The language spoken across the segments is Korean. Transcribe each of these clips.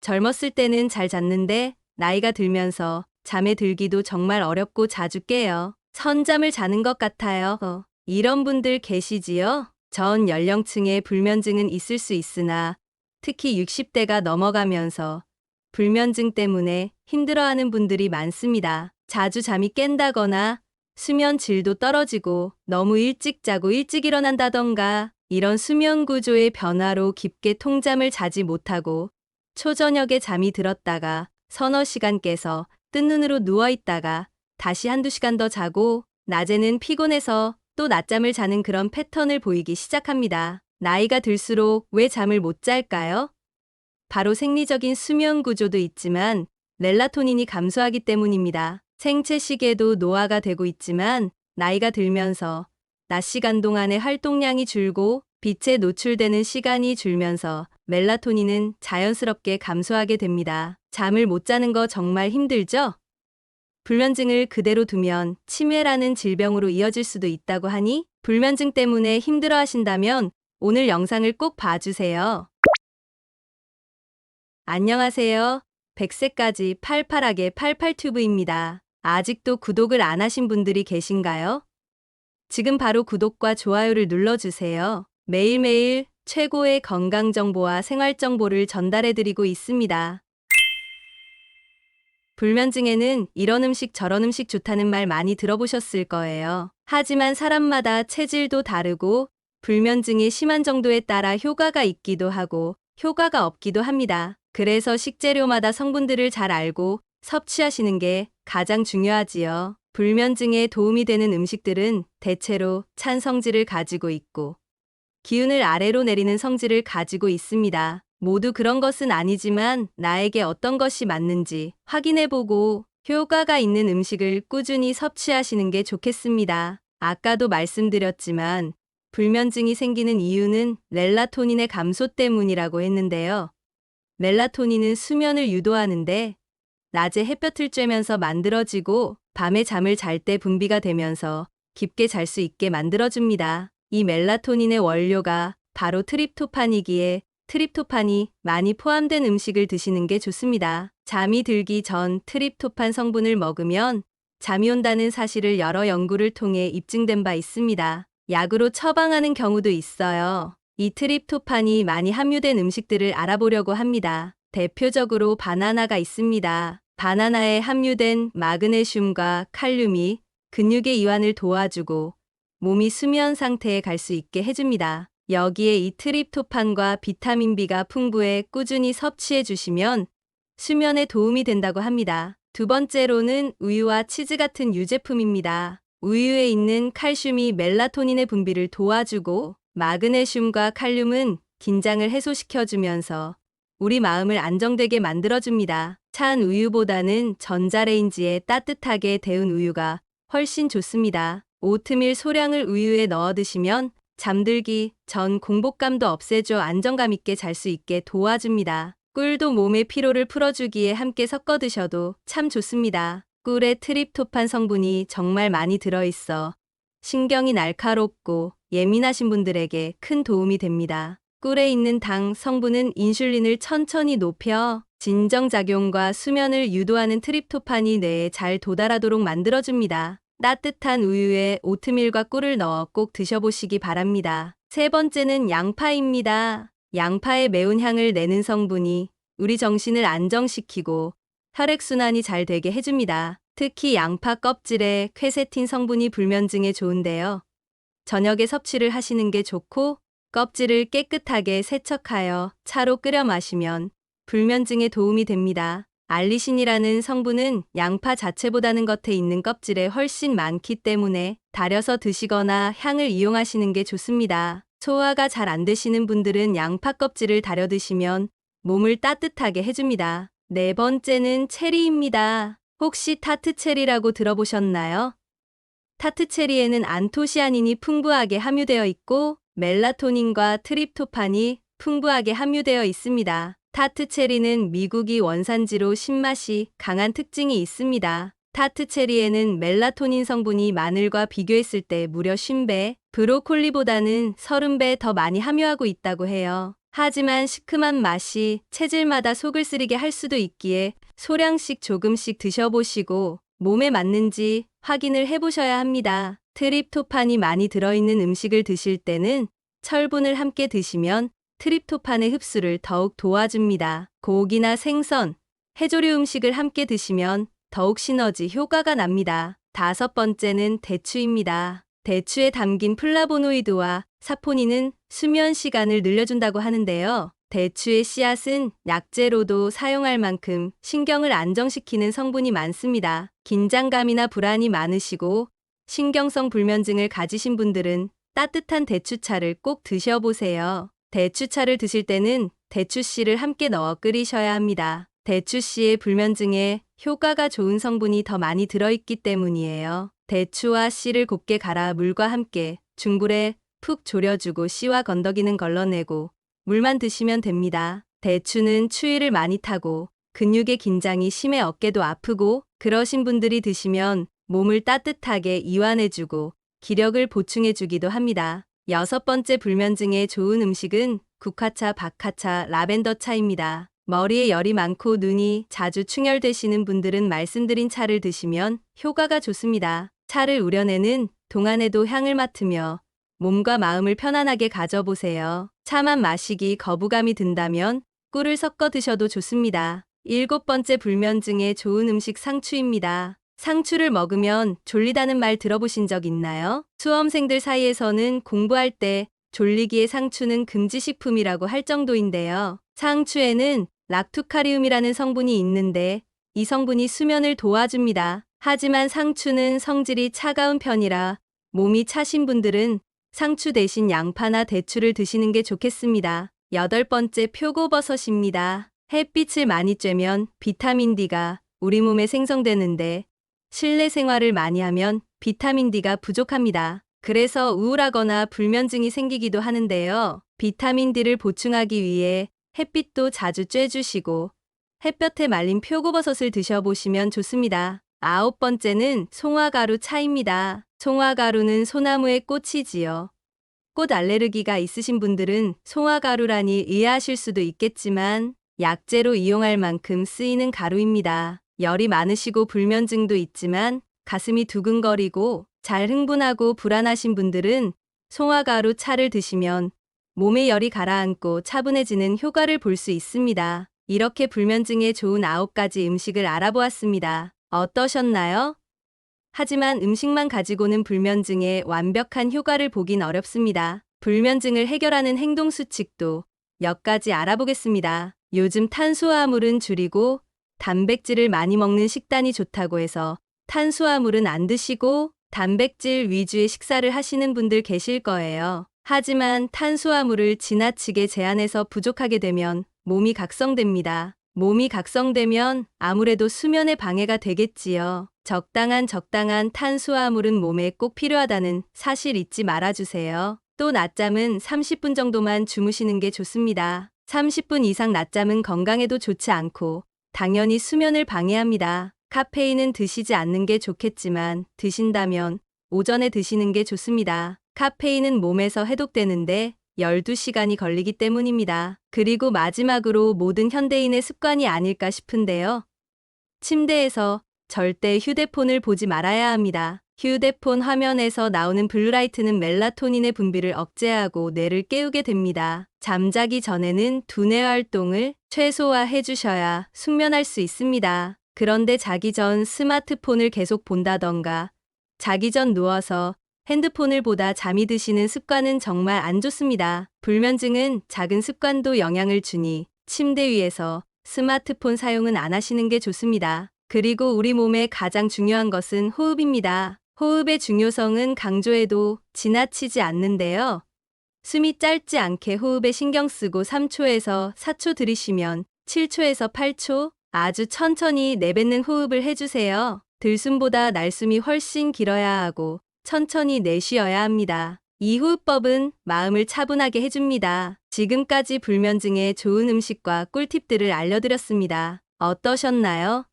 젊었을 때는 잘 잤는데 나이가 들면서 잠에 들기도 정말 어렵고 자주 깨요. 선잠을 자는 것 같아요. 이런 분들 계시지요? 전 연령층에 불면증은 있을 수 있으나 특히 60대가 넘어가면서 불면증 때문에 힘들어하는 분들이 많습니다. 자주 잠이 깬다거나 수면 질도 떨어지고 너무 일찍 자고 일찍 일어난다던가 이런 수면 구조의 변화로 깊게 통잠을 자지 못하고 초저녁에 잠이 들었다가 서너 시간 깨서 뜬 눈으로 누워있다가 다시 한두 시간 더 자고 낮에는 피곤해서 또 낮잠을 자는 그런 패턴을 보이기 시작합니다. 나이가 들수록 왜 잠을 못 잘까요? 바로 생리적인 수면 구조도 있지만 멜라토닌이 감소하기 때문입니다. 생체 시계도 노화가 되고 있지만 나이가 들면서 낮 시간 동안의 활동량이 줄고 빛에 노출되는 시간이 줄면서 멜라토닌은 자연스럽게 감소하게 됩니다. 잠을 못 자는 거 정말 힘들죠? 불면증을 그대로 두면 치매라는 질병으로 이어질 수도 있다고 하니 불면증 때문에 힘들어 하신다면 오늘 영상을 꼭 봐주세요. 안녕하세요. 100세까지 팔팔하게 팔팔튜브입니다. 아직도 구독을 안 하신 분들이 계신가요? 지금 바로 구독과 좋아요를 눌러주세요. 매일매일 최고의 건강 정보와 생활 정보를 전달해드리고 있습니다. 불면증에는 이런 음식 저런 음식 좋다는 말 많이 들어보셨을 거예요. 하지만 사람마다 체질도 다르고 불면증이 심한 정도에 따라 효과가 있기도 하고 효과가 없기도 합니다. 그래서 식재료마다 성분들을 잘 알고 섭취하시는 게 가장 중요하지요. 불면증에 도움이 되는 음식들은 대체로 찬 성질을 가지고 있고 기운을 아래로 내리는 성질을 가지고 있습니다. 모두 그런 것은 아니지만 나에게 어떤 것이 맞는지 확인해보고 효과가 있는 음식을 꾸준히 섭취하시는 게 좋겠습니다. 아까도 말씀드렸지만 불면증이 생기는 이유는 멜라토닌의 감소 때문이라고 했는데요. 멜라토닌은 수면을 유도하는데 낮에 햇볕을 쬐면서 만들어지고 밤에 잠을 잘 때 분비가 되면서 깊게 잘 수 있게 만들어줍니다. 이 멜라토닌의 원료가 바로 트립토판이기에 트립토판이 많이 포함된 음식을 드시는 게 좋습니다. 잠이 들기 전 트립토판 성분을 먹으면 잠이 온다는 사실을 여러 연구를 통해 입증된 바 있습니다. 약으로 처방하는 경우도 있어요. 이 트립토판이 많이 함유된 음식들을 알아보려고 합니다. 대표적으로 바나나가 있습니다. 바나나에 함유된 마그네슘과 칼륨이 근육의 이완을 도와주고 몸이 수면 상태에 갈 수 있게 해줍니다. 여기에 이 트립토판과 비타민 B가 풍부해 꾸준히 섭취해 주시면 수면에 도움이 된다고 합니다. 두 번째로는 우유와 치즈 같은 유제품입니다. 우유에 있는 칼슘이 멜라토닌의 분비를 도와주고 마그네슘과 칼륨은 긴장을 해소시켜주면서 우리 마음을 안정되게 만들어줍니다. 찬 우유보다는 전자레인지에 따뜻하게 데운 우유가 훨씬 좋습니다. 오트밀 소량을 우유에 넣어 드시면 잠들기 전 공복감도 없애줘 안정감 있게 잘 수 있게 도와줍니다. 꿀도 몸의 피로를 풀어주기에 함께 섞어 드셔도 참 좋습니다. 꿀에 트립토판 성분이 정말 많이 들어있어 신경이 날카롭고 예민하신 분들에게 큰 도움이 됩니다. 꿀에 있는 당 성분은 인슐린을 천천히 높여 진정작용과 수면을 유도하는 트립토판이 뇌에 잘 도달하도록 만들어줍니다. 따뜻한 우유에 오트밀과 꿀을 넣어 꼭 드셔보시기 바랍니다. 세 번째는 양파입니다. 양파의 매운 향을 내는 성분이 우리 정신을 안정시키고 혈액순환이 잘 되게 해줍니다. 특히 양파 껍질에 퀘세틴 성분이 불면증에 좋은데요. 저녁에 섭취를 하시는 게 좋고 껍질을 깨끗하게 세척하여 차로 끓여 마시면 불면증에 도움이 됩니다. 알리신이라는 성분은 양파 자체보다는 겉에 있는 껍질에 훨씬 많기 때문에 달여서 드시거나 향을 이용하시는 게 좋습니다. 소화가 잘 안 되시는 분들은 양파 껍질을 달여 드시면 몸을 따뜻하게 해줍니다. 네 번째는 체리입니다. 혹시 타트체리라고 들어보셨나요? 타트체리에는 안토시아닌이 풍부하게 함유되어 있고 멜라토닌과 트립토판이 풍부하게 함유되어 있습니다. 타트체리는 미국이 원산지로 신맛이 강한 특징이 있습니다. 타트체리에는 멜라토닌 성분이 마늘과 비교했을 때 무려 50배, 브로콜리보다는 30배 더 많이 함유하고 있다고 해요. 하지만 시큼한 맛이 체질마다 속을 쓰리게 할 수도 있기에 소량씩 조금씩 드셔보시고 몸에 맞는지 확인을 해보셔야 합니다. 트립토판이 많이 들어있는 음식을 드실 때는 철분을 함께 드시면 트립토판의 흡수를 더욱 도와줍니다. 고기나 생선, 해조류 음식을 함께 드시면 더욱 시너지 효과가 납니다. 5번째는 대추입니다. 대추에 담긴 플라보노이드와 사포닌은 수면 시간을 늘려준다고 하는데요. 대추의 씨앗은 약재로도 사용할 만큼 신경을 안정시키는 성분이 많습니다. 긴장감이나 불안이 많으시고 신경성 불면증을 가지신 분들은 따뜻한 대추차를 꼭 드셔보세요. 대추차를 드실 때는 대추씨를 함께 넣어 끓이셔야 합니다. 대추씨의 불면증에 효과가 좋은 성분이 더 많이 들어있기 때문이에요. 대추와 씨를 곱게 갈아 물과 함께 중불에 푹 졸여주고 씨와 건더기는 걸러내고 물만 드시면 됩니다. 대추는 추위를 많이 타고 근육의 긴장이 심해 어깨도 아프고 그러신 분들이 드시면 몸을 따뜻하게 이완해주고 기력을 보충해주기도 합니다. 6번째 불면증에 좋은 음식은 국화차, 박하차, 라벤더차입니다. 머리에 열이 많고 눈이 자주 충혈되시는 분들은 말씀드린 차를 드시면 효과가 좋습니다. 차를 우려내는 동안에도 향을 맡으며 몸과 마음을 편안하게 가져보세요. 차만 마시기 거부감이 든다면 꿀을 섞어 드셔도 좋습니다. 7번째 불면증에 좋은 음식 상추입니다. 상추를 먹으면 졸리다는 말 들어보신 적 있나요? 수험생들 사이에서는 공부할 때 졸리기에 상추는 금지식품이라고 할 정도인데요. 상추에는 락투카리움이라는 성분이 있는데 이 성분이 수면을 도와줍니다. 하지만 상추는 성질이 차가운 편이라 몸이 차신 분들은 상추 대신 양파나 대추를 드시는 게 좋겠습니다. 8번째 표고버섯입니다. 햇빛을 많이 쬐면 비타민 D가 우리 몸에 생성되는데 실내 생활을 많이 하면 비타민 D가 부족합니다. 그래서 우울하거나 불면증이 생기기도 하는데요. 비타민 D를 보충하기 위해 햇빛도 자주 쬐주시고 햇볕에 말린 표고버섯을 드셔보시면 좋습니다. 9번째는 송화가루 차입니다. 송화가루는 소나무의 꽃이지요. 꽃 알레르기가 있으신 분들은 송화가루라니 의아하실 수도 있겠지만 약재로 이용할 만큼 쓰이는 가루입니다. 열이 많으시고 불면증도 있지만 가슴이 두근거리고 잘 흥분하고 불안하신 분들은 송화가루 차를 드시면 몸의 열이 가라앉고 차분해지는 효과를 볼 수 있습니다. 이렇게 불면증에 좋은 9가지 음식을 알아보았습니다. 어떠셨나요? 하지만 음식만 가지고는 불면증에 완벽한 효과를 보긴 어렵습니다. 불면증을 해결하는 행동 수칙도 몇 가지 알아보겠습니다. 요즘 탄수화물은 줄이고 단백질을 많이 먹는 식단이 좋다고 해서 탄수화물은 안 드시고 단백질 위주의 식사를 하시는 분들 계실 거예요. 하지만 탄수화물을 지나치게 제한해서 부족하게 되면 몸이 각성됩니다. 몸이 각성되면 아무래도 수면에 방해가 되겠지요. 적당한 탄수화물은 몸에 꼭 필요하다는 사실 잊지 말아주세요. 또 낮잠은 30분 정도만 주무시는 게 좋습니다. 30분 이상 낮잠은 건강에도 좋지 않고 당연히 수면을 방해합니다. 카페인은 드시지 않는 게 좋겠지만 드신다면 오전에 드시는 게 좋습니다. 카페인은 몸에서 해독되는데 12시간이 걸리기 때문입니다. 그리고 마지막으로 모든 현대인의 습관이 아닐까 싶은데요. 침대에서 절대 휴대폰을 보지 말아야 합니다. 휴대폰 화면에서 나오는 블루라이트는 멜라토닌의 분비를 억제하고 뇌를 깨우게 됩니다. 잠자기 전에는 두뇌 활동을 최소화해 주셔야 숙면할 수 있습니다. 그런데 자기 전 스마트폰을 계속 본다던가 자기 전 누워서 핸드폰을 보다 잠이 드시는 습관은 정말 안 좋습니다. 불면증은 작은 습관도 영향을 주니 침대 위에서 스마트폰 사용은 안 하시는 게 좋습니다. 그리고 우리 몸에 가장 중요한 것은 호흡입니다. 호흡의 중요성은 강조해도 지나치지 않는데요. 숨이 짧지 않게 호흡에 신경 쓰고 3초에서 4초 들이쉬면 7초에서 8초 아주 천천히 내뱉는 호흡을 해주세요. 들숨보다 날숨이 훨씬 길어야 하고 천천히 내쉬어야 합니다. 이 호흡법은 마음을 차분하게 해줍니다. 지금까지 불면증에 좋은 음식과 꿀팁들을 알려드렸습니다. 어떠셨나요?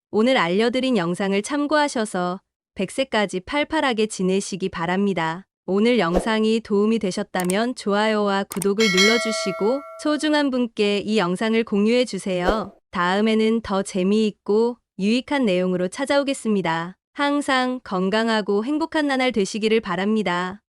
오늘 알려드린 영상을 참고하셔서 100세까지 팔팔하게 지내시기 바랍니다. 오늘 영상이 도움이 되셨다면 좋아요와 구독을 눌러주시고 소중한 분께 이 영상을 공유해 주세요. 다음에는 더 재미있고 유익한 내용으로 찾아오겠습니다. 항상 건강하고 행복한 나날 되시기를 바랍니다.